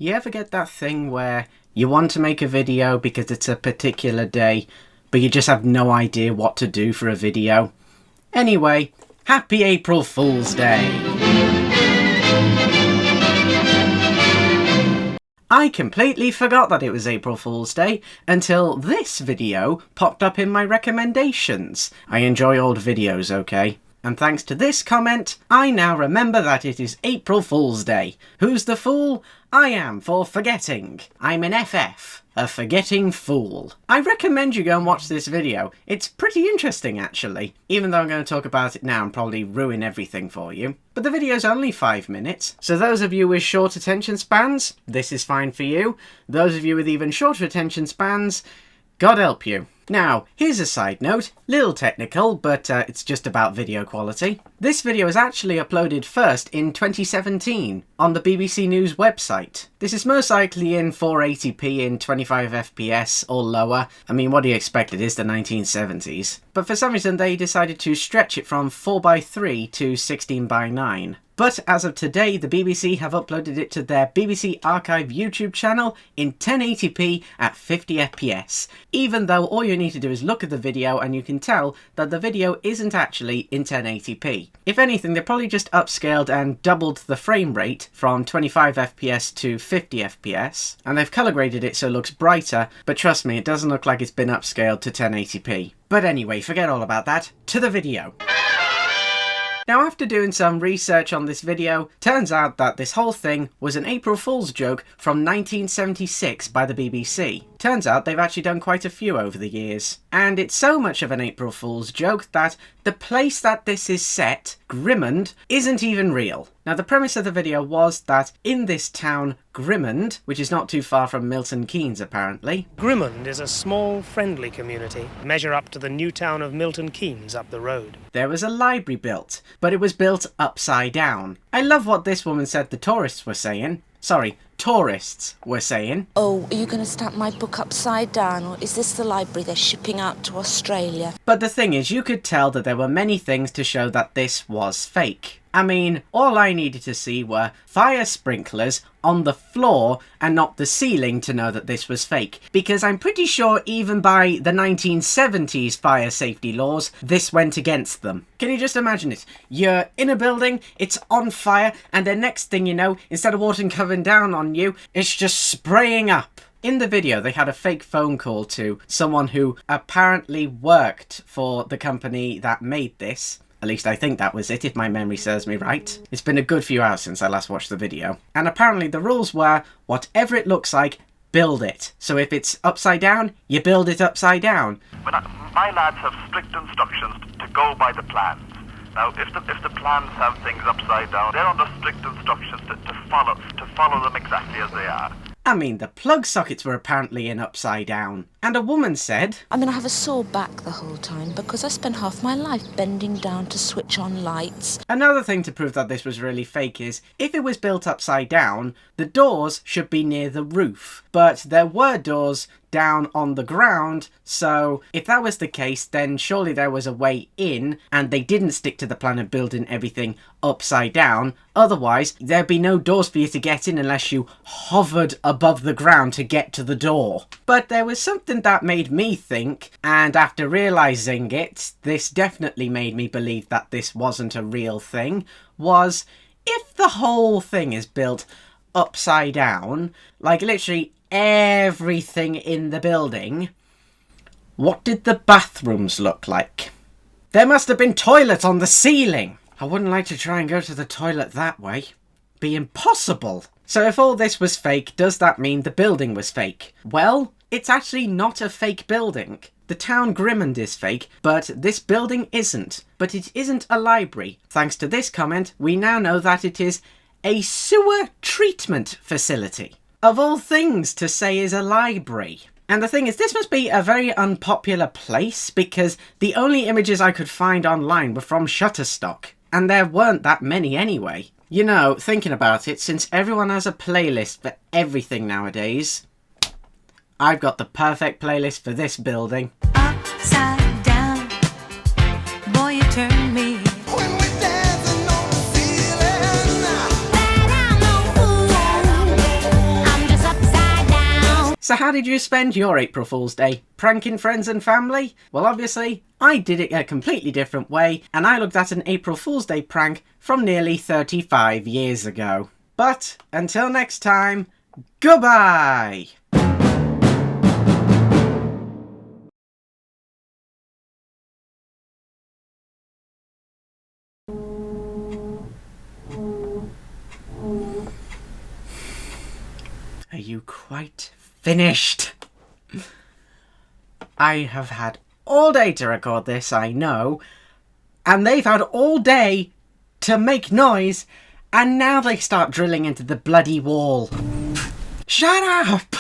You ever get that thing where you want to make a video because it's a particular day, but you just have no idea what to do for a video? Anyway, happy April Fool's Day! I completely forgot that it was April Fool's Day until this video popped up in my recommendations. I enjoy old videos, okay? And thanks to this comment, I now remember that it is April Fool's Day. Who's the fool? I am, for forgetting. I'm an FF, a forgetting fool. I recommend you go and watch this video. It's pretty interesting, actually. Even though I'm going to talk about it now and probably ruin everything for you. But the video's only 5 minutes, so those of you with short attention spans, this is fine for you. Those of you with even shorter attention spans, God help you. Now, here's a side note, little technical, but it's just about video quality. This video was actually uploaded first in 2017 on the BBC News website. This is most likely in 480p in 25 FPS or lower. I mean, what do you expect? It is the 1970s. But for some reason they decided to stretch it from 4:3 to 16:9. But as of today, the BBC have uploaded it to their BBC Archive YouTube channel in 1080p at 50 FPS, even though all you need to do is look at the video and you can tell that the video isn't actually in 1080p. If anything, they probably just upscaled and doubled the frame rate from 25 FPS to 50 FPS, and they've colour graded it so it looks brighter, but trust me, it doesn't look like it's been upscaled to 1080p. But anyway, forget all about that, to the video. Now, after doing some research on this video, turns out that this whole thing was an April Fool's joke from 1976 by the BBC. Turns out they've actually done quite a few over the years. And it's so much of an April Fool's joke that the place that this is set, Grimond, isn't even real. Now, the premise of the video was that in this town, Grimond, which is not too far from Milton Keynes apparently. Grimond is a small, friendly community, measure up to the new town of Milton Keynes up the road. There was a library built, but it was built upside down. I love what this woman said the tourists were saying. Sorry, tourists were saying. Oh, are you going to stamp my book upside down, or is this the library they're shipping out to Australia? But the thing is, you could tell that there were many things to show that this was fake. I mean, all I needed to see were fire sprinklers on the floor and not the ceiling to know that this was fake. Because I'm pretty sure even by the 1970s fire safety laws, this went against them. Can you just imagine it? You're in a building, it's on fire, and the next thing you know, instead of water coming down on you, it's just spraying up. In the video, they had a fake phone call to someone who apparently worked for the company that made this. At least I think that was it, if my memory serves me right. It's been a good few hours since I last watched the video. And apparently the rules were, whatever it looks like, build it. So if it's upside down, you build it upside down. My lads have strict instructions to go by the plans. Now, if the plans have things upside down, they're under strict instructions to follow them exactly as they are. I mean, the plug sockets were apparently in upside down. And a woman said, I'm going to have a sore back the whole time because I spent half my life bending down to switch on lights. Another thing to prove that this was really fake is, if it was built upside down, the doors should be near the roof. But there were doors down on the ground, so if that was the case, then surely there was a way in, and they didn't stick to the plan of building everything upside down. Otherwise, there'd be no doors for you to get in unless you hovered above the ground to get to the door. But there was something that made me think, and after realising it, this definitely made me believe that this wasn't a real thing, was if the whole thing is built upside down, like literally everything in the building, what did the bathrooms look like? There must have been toilets on the ceiling. I wouldn't like to try and go to the toilet that way. Be impossible. So if all this was fake, does that mean the building was fake? Well, it's actually not a fake building. The town Grimond is fake, but this building isn't. But it isn't a library. Thanks to this comment, we now know that it is a sewer treatment facility. Of all things to say is a library. And the thing is, this must be a very unpopular place because the only images I could find online were from Shutterstock. And there weren't that many anyway. You know, thinking about it, since everyone has a playlist for everything nowadays, I've got the perfect playlist for this building. Upside down, boy, you turn me. I'm So how did you spend your April Fool's Day? Pranking friends and family? Well, obviously, I did it a completely different way, and I looked at an April Fool's Day prank from nearly 35 years ago. But, until next time, goodbye! Are you quite finished? I have had all day to record this, I know, and they've had all day to make noise, and now they start drilling into the bloody wall. Shut up!